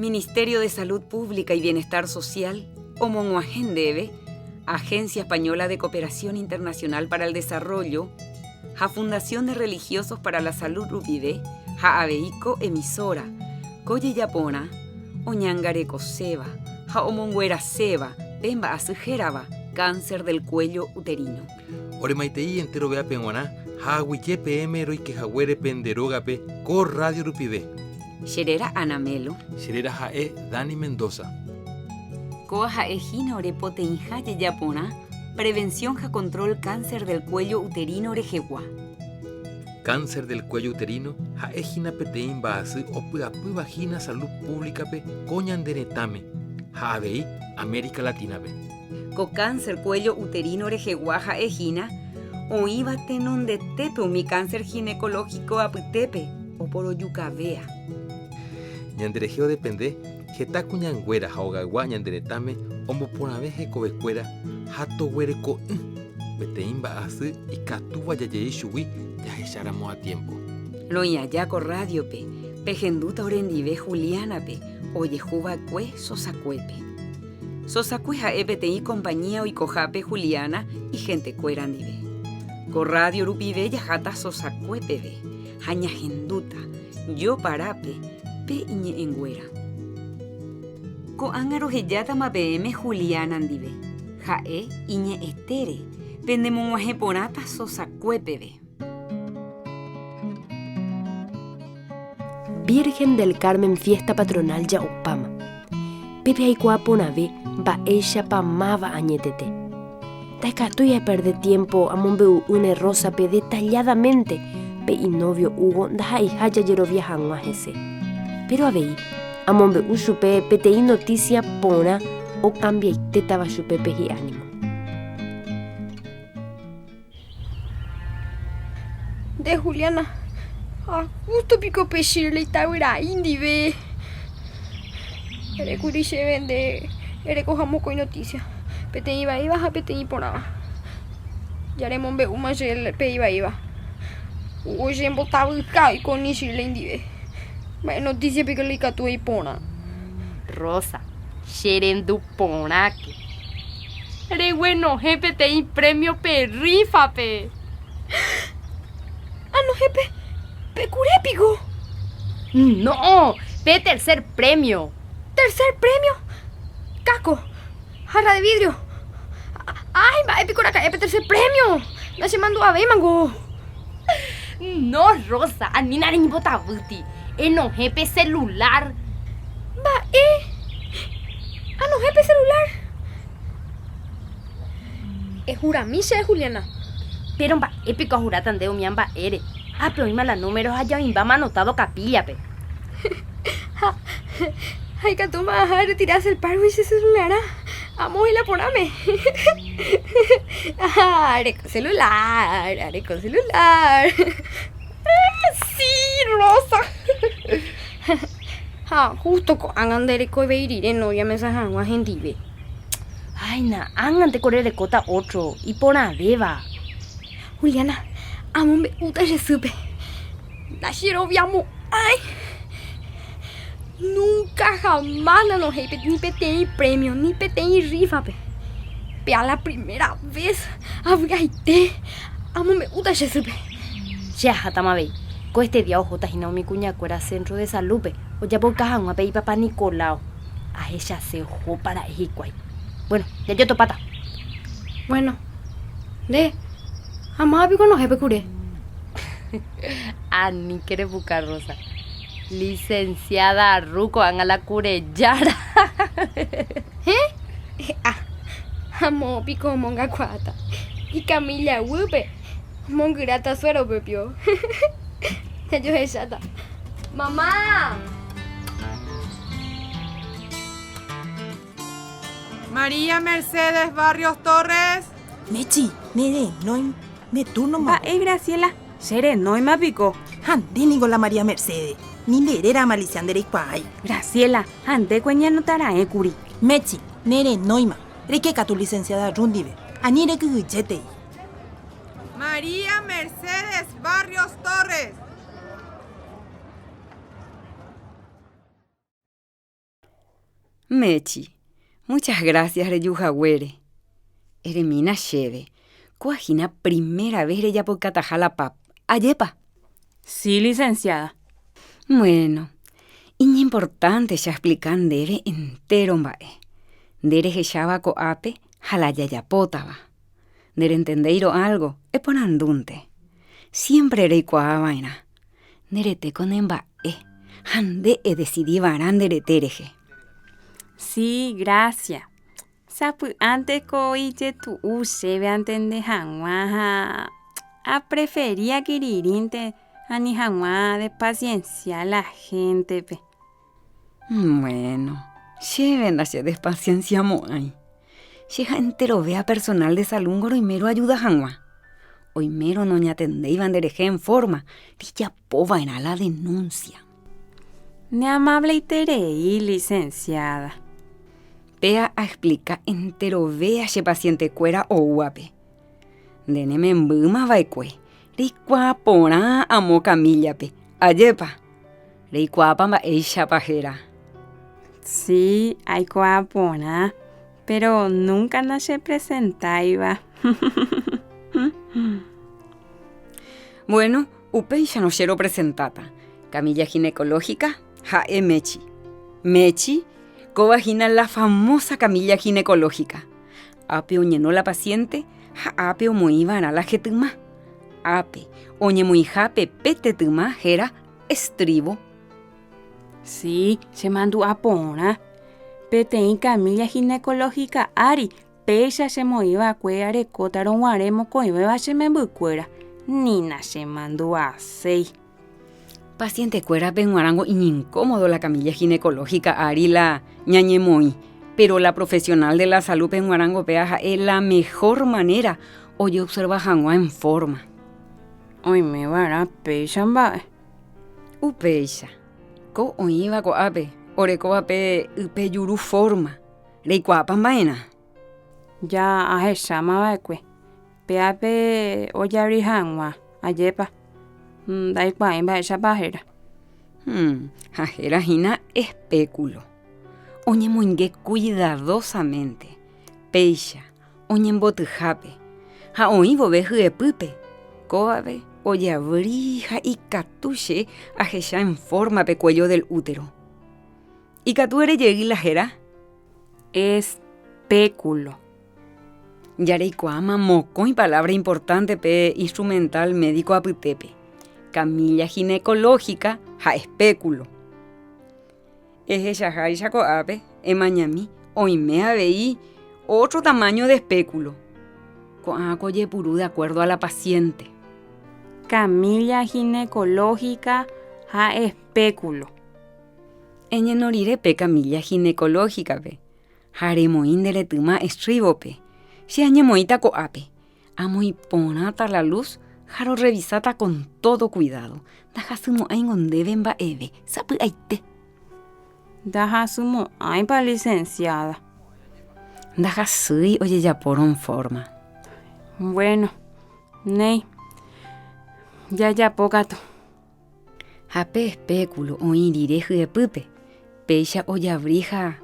Ministerio de Salud Pública y Bienestar Social, Omonguagendebe, Agencia Española de Cooperación Internacional para el Desarrollo, Ja Fundación de Religiosos para la Salud Rupide, Ja Aveiko Emisora, Koye Yapona, Oñangareko Seba, Ja Omonguera Seba, Pemba Asujeraba, cáncer del cuello uterino. Oremaitei entero vea penguaná, Ja Aguille PM Roike Jaguere Penderogape, Co Radio Rupide. Xerera Anamelo, Xerera Jae Dani Mendoza. Koa Jaejina Orepote Injaye Yapona, Prevención Ja Control Cáncer del cuello uterino Orejegua. Cáncer del cuello uterino, Jaejina Petein Baasi Opyapu Vagina Salud Pública Pe, Coñanderetame, Jaabei, América Latina Pe. Co cáncer cuello uterino Orejegua Jaejina, Oíbate non de tepe mi cáncer ginecológico aptepe, o por oyucavea. Ñanderejeo depende, Jetaku ñanguera jaogagua ñanderetame, Omoponave jecovescuera, Jato huereco, Petein Baasi y Catuba Yayei Shui, ya echáramos a tiempo. Loyayaco Radio Pe, Pejenduta Orendive Juliana Pe, Oyejuba Cue Sosacuepe. Sosacue Jaepetei compañía Oicojape Juliana y gente cuerandive. Co Radio Rupive Yajata Sosacuepe Be, Jañajenduta, Yo Parape, Pe Iñe Engüera. Co Ángaro Heyata Mapeme Juliana Andive, Jae Iñe Estere, Pendemonguaje Porata Sosacuepe Be. Virgen del Carmen Fiesta Patronal Yaupama. Pepe Aikuaponave va ella pamava añetete. Taikatuya perder tiempo a Monbeu une rosa pe detalladamente pe y novio Hugo daja y haya yerovia hanguajese. Pero abei, a Monbeu supe pete noticia pona o cambia y tetaba su pepe y ánimo. De Juliana. Justo pico pechirle y tawira indive. Ere curiche vende. Ere cojamos coi noticia. Pete iba a pete y ponaba. Ya le monbe uma gel pe iba. Hoje em botava cai con ni chile indive. Mas noticia pico le catu y pona. Rosa, xerendu ponake. Ere bueno, pete y premio pe rifa pe. No jefe. ¡Pecurépico! No, ve tercer premio. ¿Tercer premio? Casco, jarra de vidrio. ¡Ay, va épico la calle, tercer premio! ¡No se mandó a ver, mango! No, Rosa, a mí nadie bota buti. No, jefe celular. Va, no, jefe celular. Es juramiche de Juliana. Pero va épico a jurar tan de miamba ere. Pero ima la números allá imba anotado capilla, pe. Ay, que tú vas a retirarse el paro y ese celular. Amo y la poname. Areco celular. Sí, Rosa. Justo con andare coi veirire novia mensaje a gente. Ay, na, angante correr de cota otro. Y pona beba. Juliana. Amo me gusta je supe. La chiroviamo. Ay. Nunca jamás no nos ni pete premio, ni pete rifa. Pe a la primera vez. Abrigaite. Amo me gusta je supe. Ya, Hatamabey. Con este día ojo tajina mi cuña cuera centro de salud. O ya por caja un papá Nicolau. A ella se ojo para ejicuay. Bueno, ya yo topata. Bueno. Jamás vi con los jefes curé. Ni quiere buscar Rosa. Licenciada Ruco, haga la curellara. Amo pico monga cuata. Y Camila Wupe. Mongurata suero pepio. Yo es chata. ¡Mamá! María Mercedes Barrios Torres. Mechi, nere, noim, me turno ma. Graciela, sere noima pico. Hande con la María Mercedes. Ni nerera maliciandere pai. Graciela, ante cueña notara curi. Mechi, nere noima. Requeca tu licenciada rundive. Anire que guchete. María Mercedes Barrios Torres. Mechi, muchas gracias, reyujahuere. Eremina cheve. Coajina primera vez ella por catajala pap. Ayepa. Sí, licenciada. Bueno, y importante ya explican dere entero mbae. Dere jechaba coape, jalayayapotaba. Dere entendeiro algo, es ponandunte. Siempre erei coa vaina. Dere te con embae. Hande e decidí varan dere tereje. Sí, gracias. Sapu antes coiche tu cheve antende hanguaja. A prefería quiririnte a ni hanguá de paciencia a la gente, pe. Bueno, lleven la despaciencia moai. Llega entero vea personal de salúngoro y mero ayuda hangua. Hoy mero no ñatendei bandereje en forma. Dilla pova en a la denuncia. Ne amable y terei, licenciada. Pea a explicar entero vea che paciente cuera o guape. Deneme en buma vaikue. Reikua pora amo camilla pe. Ayepa. Reikua pamba eisha pajera. Sí, hay coapona, pero nunca no se presentaba. Bueno, upeisha no quiero presentata. Camilla ginecológica, jae Mechi. Mechi, covagina la famosa camilla ginecológica. Ape oñenó la paciente, ja ape omoiban a la jetuma. Ape, oñe muy jape pete tuma jera estribo. Sí, se mandó a pona. Petein camilla ginecológica ari, pecha se moiba a cueare cotaron guaremo coiba se me bucuera. Nina se mandó a sei. Paciente cuera penguarango y incómodo la camilla ginecológica ari la ñañemoi. Pero la profesional de la salud penguarango peaja es la mejor manera. Hoy observa jangua en forma. Hoy me van a pecha mba. Upeisha. Ko oiva ko ape. Oreko ape upe yuru forma. Reiko apan baena. Ya a esa mabacue. Peape oyabri hangwa. Ayepa. Dai cuaimba esa pajera. Jajera jina espéculo. Oñe moingue cuidadosamente. Peisha. Oñe embotujape. Ja oivo veju de pupe. Koabe. Oye abrija y catuche a jecha en forma pe cuello del útero. ¿Y catu ere llegui la jera? Espéculo. Yareicoama moco y palabra importante pe instrumental médico aputepe. Camilla ginecológica ja espéculo. Eje shajai shacoape, emañami, oimea veí otro tamaño de espéculo. Coacoye purú de acuerdo a la paciente. Camilla ginecológica a espéculo. Eñenorire pe camilla ginecológica pe. Jaremoín de letuma estribo pe. Si añemoita coape. Amoi ponata la luz. Jaro revisata con todo cuidado. Dajasumo aingon deben ba eve. Sapu aite. Dajasumo ay pa licenciada. Dajasui oye ya por un forma. Bueno, nei. Ya pocato. Jape espéculo oirireju de pupe. Peisha oyabrija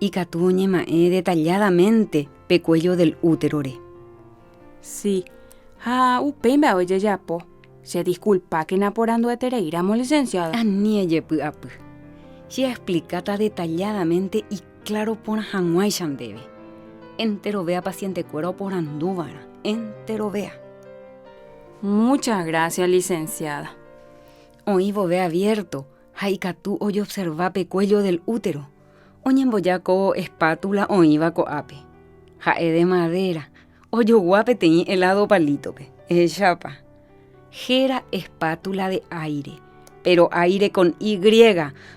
y catuñe mae detalladamente pe cuello del úterore. Sí. Upemba oye ya po. Se disculpa que naporando de tereiramos licenciada. Anieye pu apu. Ya explicata detalladamente y claro por hanguay shandebe. Entero vea paciente cuero por andúvara. Entero vea. Muchas gracias, licenciada. Oivo ve abierto, haikatú oye observa pe cuello del útero. Oñemboyaco espátula oiva coape. Jae de madera. Oyo guape teñi helado palito pe. Es chapa. Jera espátula de aire. Pero aire con Y.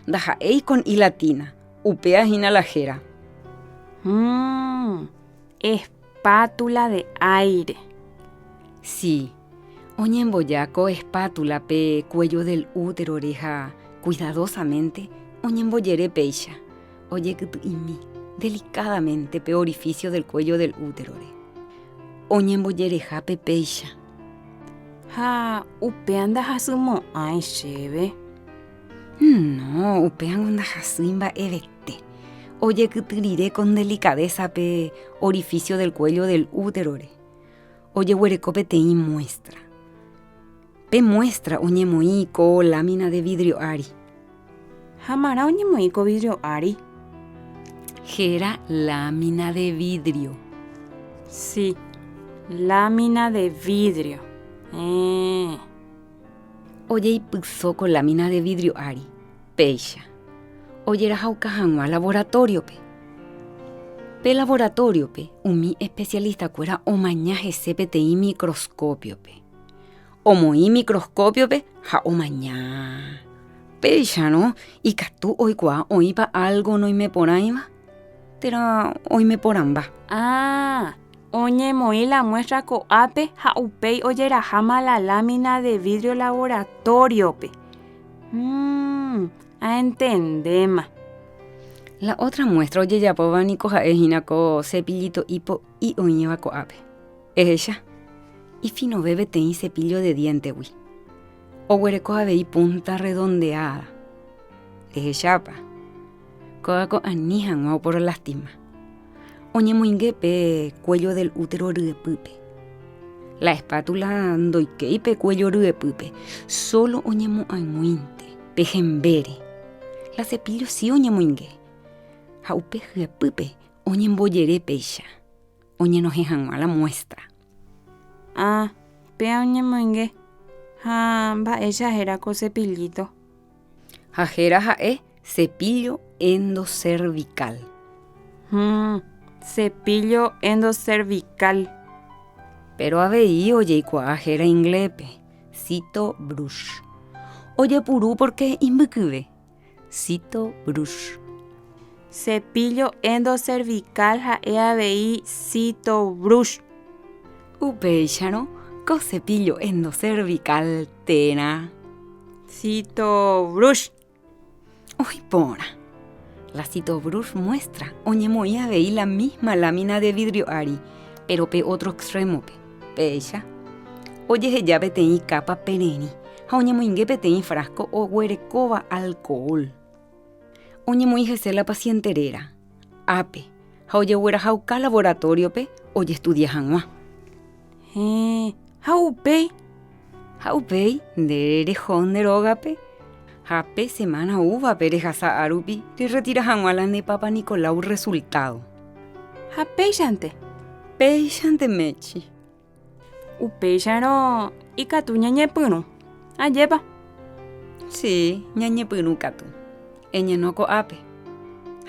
Dajaei con I latina. Upea jina la jera. Espátula de aire. Sí. Oñemboyaco espátula pe cuello del útero oreja cuidadosamente. Oñemboyere peisha. Oye que tu imi delicadamente pe orificio del cuello del útero ore. Oñemboyere jape peisha. Upean dajasumo ay cheve. No, upean onda jasimba evete. Oye, que tiraré con delicadeza pe orificio del cuello del útero. Oye, huerecope te muestra. Pe muestra oñemoico lámina de vidrio ari. Hamara oñemoico vidrio ari. Gera lámina de vidrio. Sí, lámina de vidrio. Oye, y puso con lámina de vidrio ari. Peisha. Oye, era jaucajangua laboratorio pe. Pe laboratorio pe, mi especialista cuera o mañaje CPTI microscopio pe. O moí microscopio pe, ja o mañá. Peisha, ¿no? Y catú hoy cua, hoy pa algo no y me por ahí va. Tera hoy me por amba. Oñemoi la muestra coape jaupei oyera jama la lámina de vidrio laboratorio pe. A entendema. La otra muestra oye ya po ni coja ejina co cepillito hipo y oñeva coape. Es ella. Y fino bebe ten cepillo de diente wi. O huereco ave punta redondeada. Es ella pa. Coa co anijan o por lástima. Oñe muingue pe cuello del útero ruepupe. La espátula doikei pe cuello ruepupe. Solo oñe mu muinte pe jembere. La cepillo sí oñe muingue. Jaupe ruepupe oñe mboyere peisha. Oñe no jejan a la muestra. Pe oñe muingue. Va ella era co cepillito. Jajera jae cepillo endocervical. Cepillo endocervical. Pero aveí oye cuajera inglepe. Cito brush. Oye purú porque imbukube. Cito brush. Cepillo endocervical jae aveí cito brush. Upeisha, ¿no? Co cepillo endocervical tena. Cito brush. Uy, pora. La Citobrush muestra, oñemoía veí la misma lámina de vidrio ari, pero pe otro extremo pe. Peisha. Oye, ya petei capa pereni. Oñemoingue petei frasco o huerecoba alcohol. Oñemoinge se la pacienterera. Ape. Oye, huera jauca laboratorio pe. Oye, estudia janua. Jaupei. Jaupei, derejón de rogape. Jape semana uva perejasa arupi que retira jangualan de Papa Nicolau resultado. Japeishante. Peishante mechi. Upeisharo y catu ñañepunu. Ayepa. Sí, ñañepunu catu. Eñenoko ape.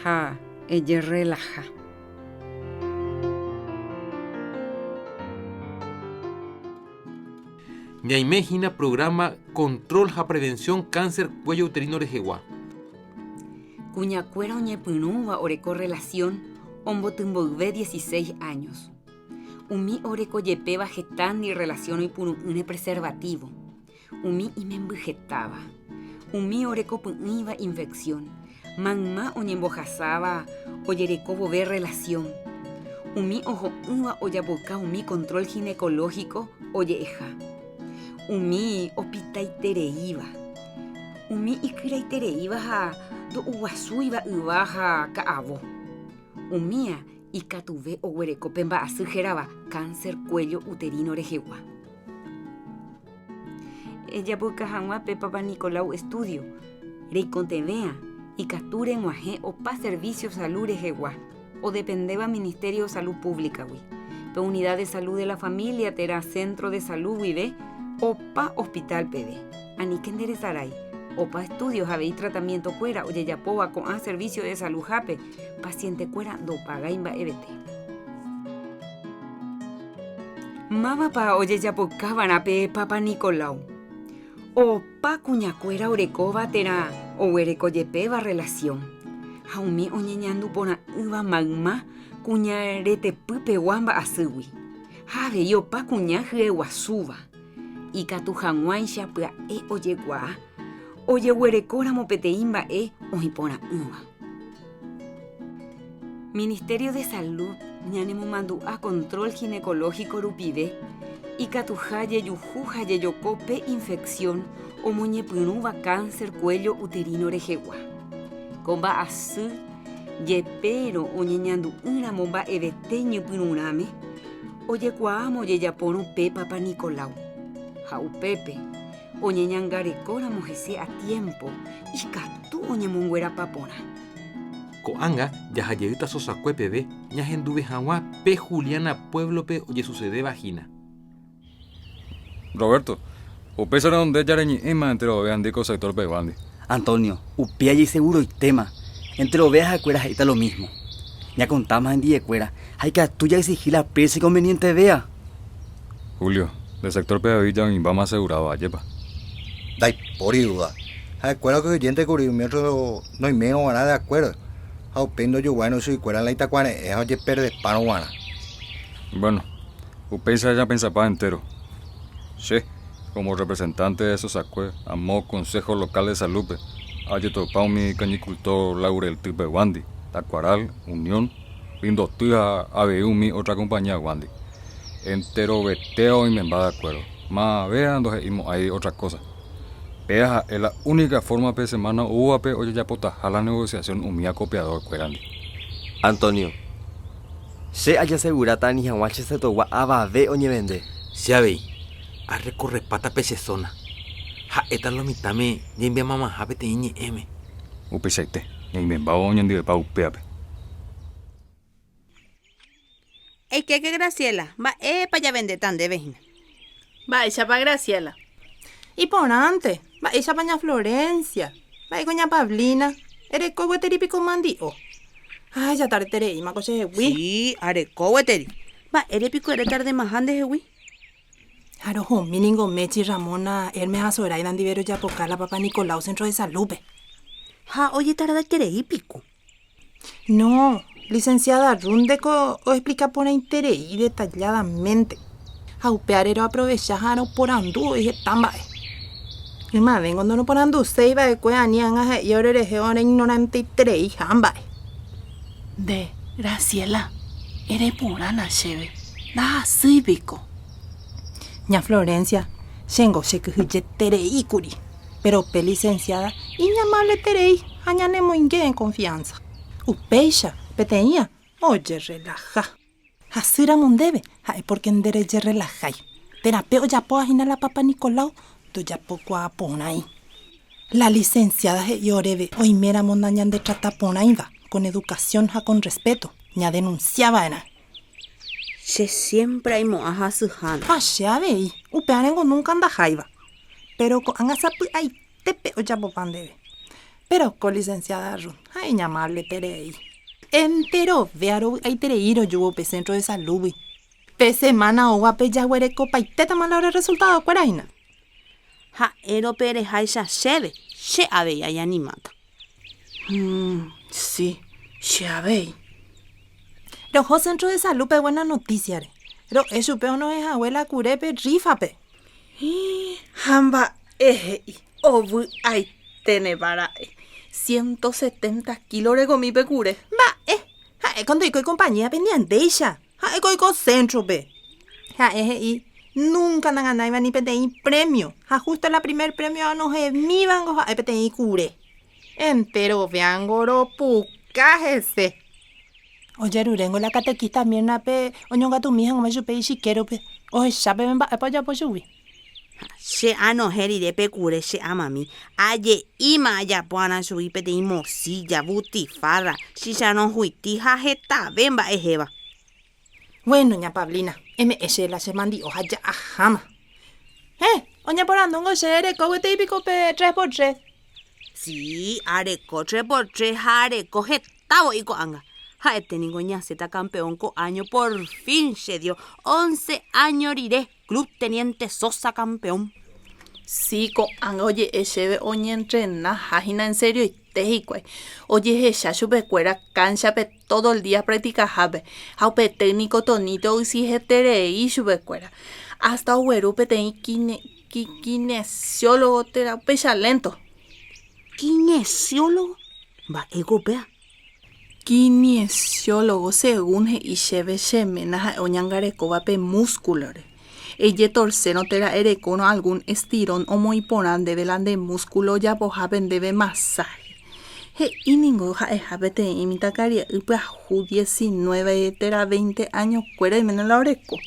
Ja, ella relaja. Ñaimejina programa Control ja Prevención Cáncer Cuello Uterino Rejegua. Cuñacuera oñepunuba oreco relación ombotumboube 16 años. Umi oreco yepeba getán y relación y punune preservativo. Umi imembujetaba. Umi oreco puniva infección. Manma oñembojazaba oyereco bobe relación. Umi ojo uva oyaboca umi control ginecológico oyeja. Umi opitaitereiva. Umi ikiraitereiva ha do uasuiva uvaja kaavo. Umia ikatuve oguereko pemba asujeraba cáncer cuello uterino rejegua. Ella busca jangua pe Papa Nicolau estudio. Reicontevea ikature muaje opa servicio salud rejegua. O dependeba Ministerio de Salud Pública, wi. Pe unidad de salud de la familia tera centro de salud, wibe. Opa hospital PD. Ani que enderezaray. Opa estudios habéis tratamiento cuera. Oye ya poba con servicio de salud jape. Paciente cuera do paga imba EBT. Mama pa oye ya pocabana pe Papa Nicolau. Opa cuña cuera orecoba tera. O huereco yepeba relación. Jaumi oñeñandu pona uva magma. Cuña rete pupe guamba asui. Jave y opa cuña jue guasuba. Y catujanguaisha pua oye gua. Oye huerecora mopeteimba ojipona uva. Ministerio de Salud ñanemu mandu a control ginecológico rupide. Y catujaye yujuja yeyocope infección o muñepunuva cáncer cuello uterino rejegua. Comba asu Yepero oñeñandu una momba eveteño pinurame. Oye cuamo ye yapono pepa pa Nicolau. Jau Pepe. Oñeñangarecora mojese a tiempo. Y catu oñemunguera papona. Ko'anga jajajeýta sosakue peve ñahenduve hag̃ua pe Juliana pueblope oje sucede vagina. Roberto, upéichare onde jareñe'ẽma entre ovejas ndéko sector peguándi. Antonio, upea y seguro y tema. Entre ovejas y cueras está lo mismo. Ya contamos en día cuera. Hay que tuya exigir la presa conveniente vea. Julio, del sector Pedavilla vamos asegurado ayepa. Dai, por duda. Hay cuera que oyente cubrimiento no hay menos nada de acuerdo. Au pendo yo bueno soy cuera la itacuane, es oye perde pano guana. Bueno, upéicha ya pensaba entero. Sí, como representante de Sosacue, amo Consejo Local de Salud, haya topado mi cañicultor Laurel Tipe Wandi, Tacuaral, Unión, Lindo Tuya, ABUMI, otra compañía Wandi. Entero veteo y me va de acuerdo. Más vean, entonces hay otra cosa. Vea, es la única forma de semana UAP oye ya potaja la negociación umía copiador cuerandi. Antonio, se haya segurata ni jahuache se towa abade oñe vende. Se habéis. A recorrer pata pechezona. Ja, esta lo mitame, ya envía mamá japete iñe m. Upéichaite, y me va oñe de pa upeape. ¿Y qué Graciela? Va, pa ya vende tan de vejina. Va, ella pa' Graciela. Y por antes, va, ella pa' ña Florencia. Va, y coña Pablina. Eres cogo teripico mandio. Ay, ya tarde tere, y ma coche jewi. Sí, areco weteri. Va, eres pico eres tarde más ande jewi. Arojo, miningo Mechi Ramona, Hermes Azoray, Dandivero Yapocar, la Papa Nicolau, Centro de Salud. Ja, oye, tarda tere y pico. No, licenciada Rundeco o explica por interés y detalladamente. Aupearero aprovecharon por andú y tambae. Y más vengo no por andú se iba de cueanian y ahora eres ahora ignorante y tere y jambae. De Graciela, eres pura na cheve. Da cívico. Ña Florencia, Shengo Shekuye Terei Curi, pero pe licenciada y ñamable Terei, añane muy en confianza. Upeixa, peteña, oye relaja. Asira mundebe, ay porque en dereche relajai. Terapeo ya po ajina la Papa Nicolau, do ya poco a ponai. La licenciada y orebe, hoy mera mondañan de trata ponaiva, con educación ja con respeto, ña denunciaba en. Se siempre hay moaja sujan. Ya veí, upearengo nunca anda jaiva. Pero con angasapu ay tepe o ya popandebe. Pero con licenciada Run, ay ñamable terei. Entero vearo ay tereiro yugo pe centro de salud. Pe semana o guape ya huereco paiteta malabra resultado cueraina. Ja ero pere jaisa sebe, se aveya y animata. Sí, ya veí. Rojo centro de salud pe buena noticia. Pero eso peo no es abuela curepe rifape. Hamba obu ay tene para 170 kilos de gomi pe cure. Va, cuando hay compañía pendiente ella. Hay centro pe. Nunca na ganaba ni PTI premio. Justo la primer premio no es mi bango PTI cure. Entero veangoro pucajese. Oye, Rurengo, la catequista mierna pe, oñonga tu mija, no chupe y chiquero pe. Oye, chape me va a apoyar por subir. Se ano heri de pecure se amami. Aye ima ya puana subir pe de imosilla, butifarra. Si ya no huiti jajeta, bemba ejeba. Bueno, ña Pablina, MS la se mandi hoja ya ajama. Oña por andongo se ere coguete y pico pe 3x3. Sí, areco 3x3, areco jetavo y coanga. Ja, este niño zeta campeón co año por fin se dio. 11 años iré. Club Teniente Sosa campeón. Sí, coanga, oye, ese oñe entrena, jajina en serio y tejicue. Oye, esa chupecuera cancha pe todo el día practica jabe. Jaupe técnico tonito y si jetere y chupecuera. Hasta hueru pe te kinesiólogo terapeuta lento. ¿Kinesiólogo? Va, egopea. Kinesiólogo según y cheve chemena oñangareco pe musculare. Ella torceno tera erecono algún estirón o muy porán de delante músculo ya pojaben debe masaje. He iningo jaepete imitacaria upea ju 19 tera 20 años cuera y menos la oreco.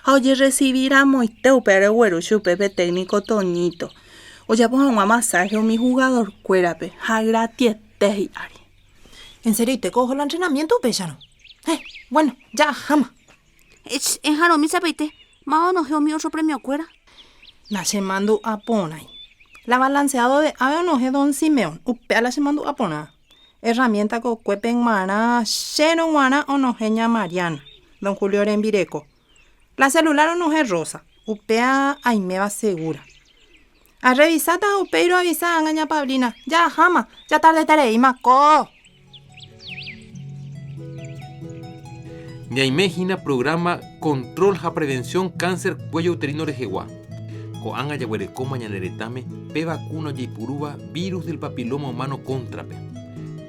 Oye, recibiramos y te upere güero chupepe técnico Toñito. Oye, pues un masaje o mi jugador cuérape, ja gratis te ari. ¿En serio te cojo el entrenamiento, Pellano? Bueno, ya, jamás. En jaro mi sapeite, mao no geo mi otro premio cuera. La mando a ponai. La balanceado de ave no don Simeón, upea la mando a pona. Herramienta co cuepen mana, xeno guana o no geña Mariana, don Julio Rembireco. La celular o no es rosa, upea aimeba segura. A revisata upeiro avisa angaña Pablina. Ya, jama, ya tarde tarei, maco. Ñaimejina programa Control ja Prevención Cáncer Cuello Uterino Rejeguá. Coanga yaguerecoma ñaneretame, pe vacuna yaipuruba virus del papiloma humano contrape.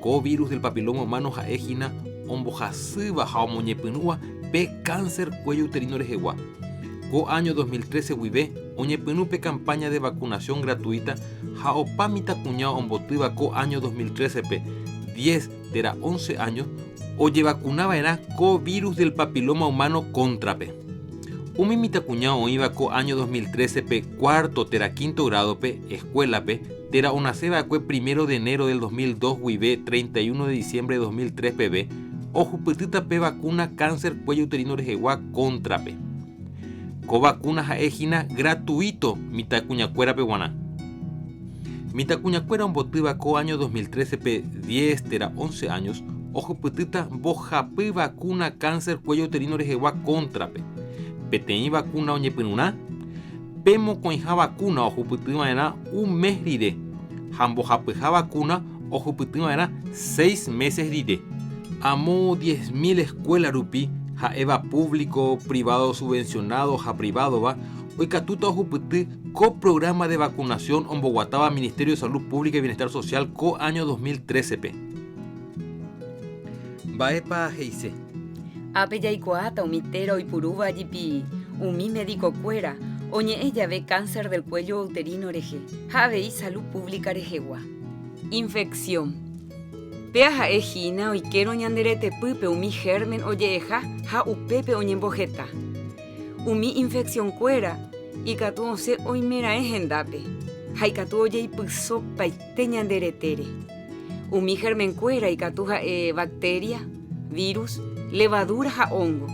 Co virus del papiloma humano jaejina, ombojasuba jaomoñepinúa, pe cáncer cuello uterino rejeguá. Co año 2013 huive, oñepinupe campaña de vacunación gratuita, jaopamita cuñao ombotiva co año 2013 pe 10 tera 11 años, oye vacunaba era co virus del papiloma humano contrape. Umimita cuñao iba co año 2013 pe cuarto tera quinto grado pe escuela pe tera una ceba cue 1 de enero del 2002 huive 31 de diciembre de 2003 pb o jupetita pe vacuna cáncer cuello uterino rejeguá contra pe. Co vacuna jaejina gratuito mita cuñacuera pe guaná. Mita cuñacuera un botiva co año 2013 pe 10 tera 11 años o jupetita bojape vacuna cáncer cuello uterino rejeguá contra pe. Petei vacuna oñepinuna, pemo coinja vacuna o juputima era un mes rire. Jambo japeja vacuna o juputima era 6 meses rire. Amo 10.000 escuelas rupi, ja eva público, privado subvencionado, ja privado va. Hoy catuta o juputi co programa de vacunación en Bogotá, Ministerio de Salud Pública y Bienestar Social co año 2013 p. Baepa heise. Ape yaikuata umitero y puruba yipi, umi médico cuera, oñe ella ve cáncer del cuello uterino reje, jave y salud pública rejegua. Infección. Peaja ejina o quiero ñanderete pupe umi germen oye eja, ja upepe oñembojeta. Umi infección cuera, y catu once oimera ejendape, ja y catu oye y puso paite ñanderetere. Umi germen cuera y catuja bacteria, virus, levadura ja hongo.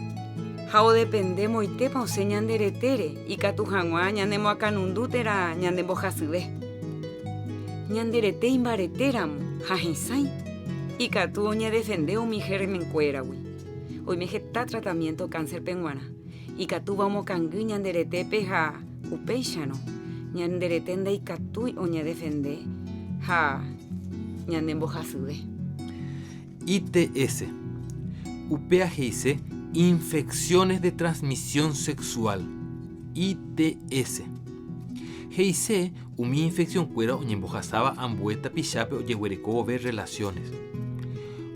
Jao dependemos y tepa ose ñanderetere y katujangua ñandemo akanundutera ñandemo jasude. Ñanderete imbaretéramo jajensai y katu oñe defendeu mi germen cuerawi. Hoy me jeta tratamiento cáncer penguana y katu vamos kangu ñanderete peja upeixano. Ñanderete ndai katu oñe defende ja ñandemo jasude. ITS. UPAGIC, infecciones de transmisión sexual, ITS. GIC, umi infección cuera oñembojazaba ambueta pichape o yehuereco ver relaciones.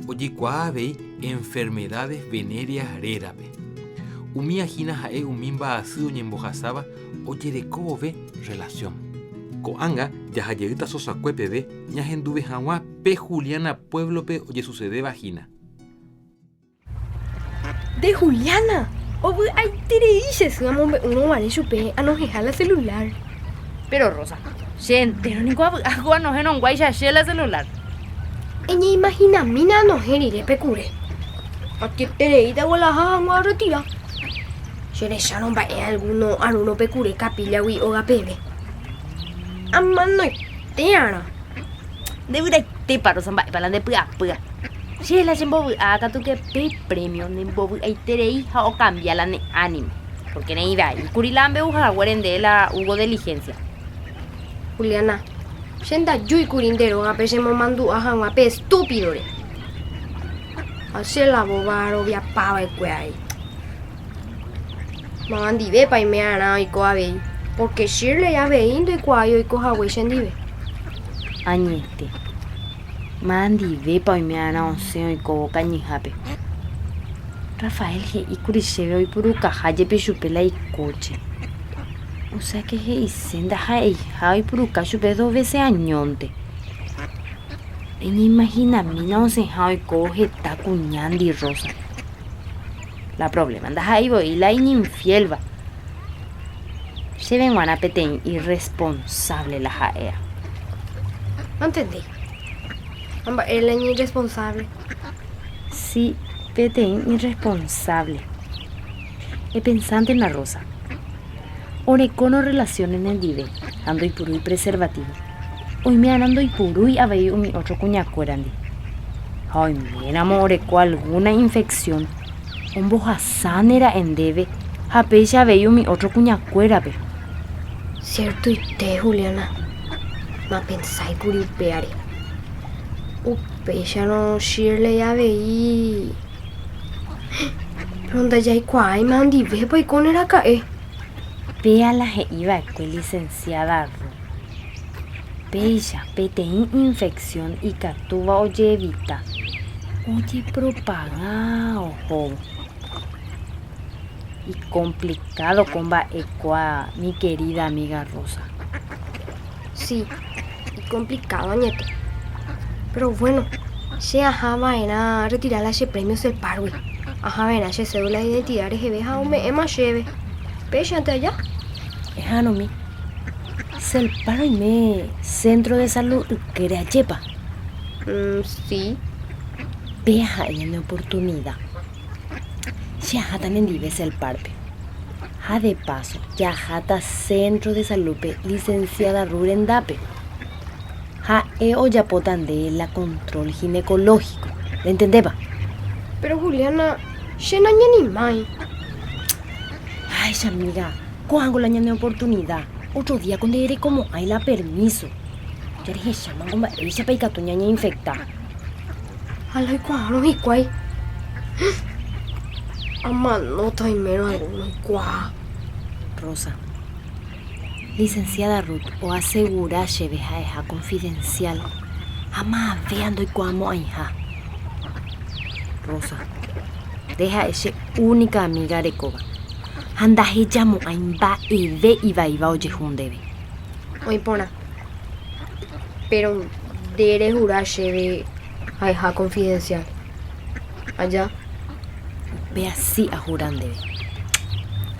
Oyicuabe, enfermedades venéreas rerape. Umi ajina jae umimba asu oñembojazaba o yereco ve relación. Coanga, yajayerita sosacuepebe, ñajenduve janwa pe Juliana pueblope oye sucede vagina. De Juliana. O ay tereises, uno vale chupe a no la celular. Pero Rosa, gente, no agua no genon guaisha la celular. Ella imagina mina no genire pecure. Aquí tereita o la jangua retira. Se le echaron alguno pecure capilla wi o gapebe. Amano teara. De verdad te paro samba para de pua. Si la sembo acá tú que pe premio ni bobu ay terei ha o cambia la anime. Porque ne iba y curilambe uja guarende la hugo diligencia. Juliana, senda yui curindero a pesemo mandu a han a pe estúpido re. Hace la bobaro via pava e cuai. Mandi ve pa me ana y coabe. Porque Shirley ya ve indo y cuayo y coja we sendive. Añete. Mandi ve pa me ana once y co cañijape. Rafael he y curisebe y puruca haye pe chupela y coche. O sea que he senda hay puruca chupe 2 veces añonte. Ni imagina mina onceja coge taco ñandi rosa. La problema anda ahí voy la infielva. Se ven guana peteñ irresponsable la jaea. No entendí. Amba, él es irresponsable. Sí, peteñ irresponsable. He pensante en la rosa. Orecono relación en el dive, ando y puro y preservativo. Hoy me ando y puro y había mi otro cuñacuerandi. Ay, me oreco alguna infección. Un bojazán era en debe. Jape ya veio mi otro cuñacuerabe. Cierto y te, Juliana. Ma pensai puri upeare. Upe ya no Shirley ya veí. Pero onda ya hay cuay mandi ve pa y con era cae. Vea la que iba a licenciada. Bella, peteín infección y catuba oye evita. Oye propagado, joven. Y complicado con va equa, mi querida amiga Rosa. Sí, y complicado, añete. Pero bueno, se ajá vaina retirar las premios del parwe. Ajá vaina se cédula de identidad de jeveja o me ema cheve. Pecha ante allá. Ejano mi. Se el paro y me centro de salud que era chepa. Sí. Veja en oportunidad. Ya jatan en dives el parpe. Ja de paso, ya jata centro de salud licenciada Rurendape. Ja ya potan de la control ginecológico. ¿Le entendeba? Pero Juliana, llena ni mai. Ay, amiga, cuando la ñane oportunidad. Otro día cuando eres como hay la permiso. Ya dije llaman como ella para que tu ñaña infecta. Alay cuaro y cuay. Ama no estoy menos alguno y cuá. Rosa, licenciada Ruth, o asegura lleveja eja confidencial. Ama veando y cuamo a hija. Rosa, deja ese única amiga de Coba. Anda llamo a imba y ve y va oye jundebe. Oye, pona. Pero debe jurar lleve a hija confidencial. Allá. Ve así a jurar debe.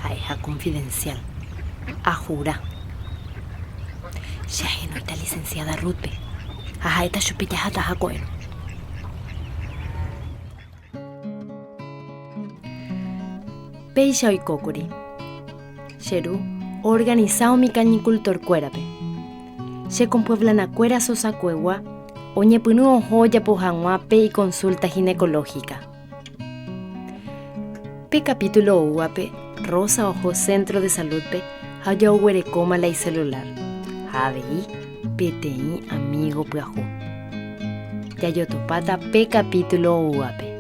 A hija confidencial. A jurar. Ya no está licenciada Ruth. Ajá, esta chupita jata jacoeno. Peisha y Kokuri. Sheru, organizado mi cañicultor cuérape. Se compueblan a cuera sosacuegua, oñe punu ojoya pojanguape y consulta ginecológica. Pe capítulo uape, Rosa ojo centro de salud pe, haya huerecoma la y celular. Javeí, peteí amigo puajú. Ya yo topata pe capítulo uape.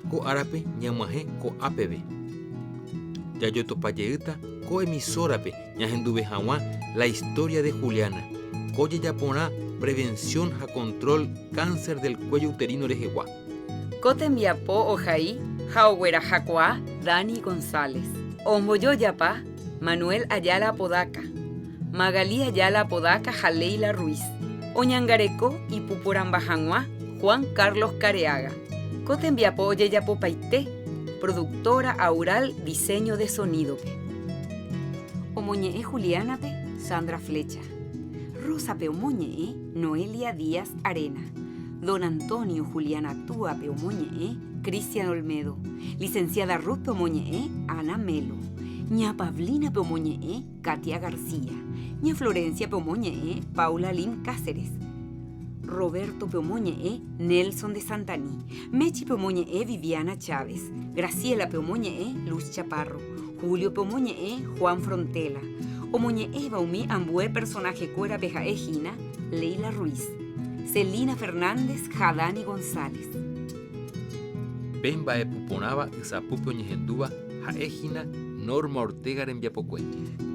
Ko arape ñamaje ko APB. Ya yo topayeita ko emisorape ñahenduve jawa la historia de Juliana. Koye yapona prevención a control cáncer del cuello uterino de Jeguá. Cotembiapo ojaí jauguera jacoa Dani González. Omboyo yapa Manuel Ayala Podaca. Magalí Ayala Podaca Jaleila Ruiz. Oñangareco y Pupurambajanguá Juan Carlos Careaga. Cotembiapo Yeyapo Paité, productora Aural Diseño de Sonido. Omoñe Juliana pe Sandra Flecha. Rosa pe Omoñe Noelia Díaz Arena. Don Antonio Juliana Túa pe Omoñe Cristian Olmedo. Licenciada Ruth pe Omoñe Ana Melo. Ña Pablina pe Omoñe Katia García. Ña Florencia pe Omoñe Paula Lim Cáceres. Roberto Peomoñe Nelson de Santaní, Mechi Peomoñe Viviana Chávez, Graciela Peomoñe Luz Chaparro, Julio Peomoñe Juan Frontela, Omoñe Baumi Ambue personaje cuera peja ejina, Leila Ruiz, Celina Fernández Jadani González. Bemba Puponaba Zapupe Oñejenduba Jaejina Norma Ortega en Viapocue.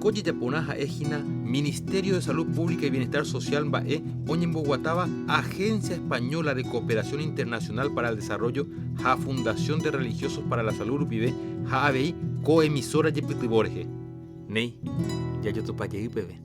Coye Yapona Jaejina Ministerio de Salud Pública y Bienestar Social Bae Oñemboguataba Agencia Española de Cooperación Internacional para el Desarrollo Ja Fundación de Religiosos para la Salud Upibe Ja ABI Coemisora Yepitiborge. Ney, ya yo topaye bebé.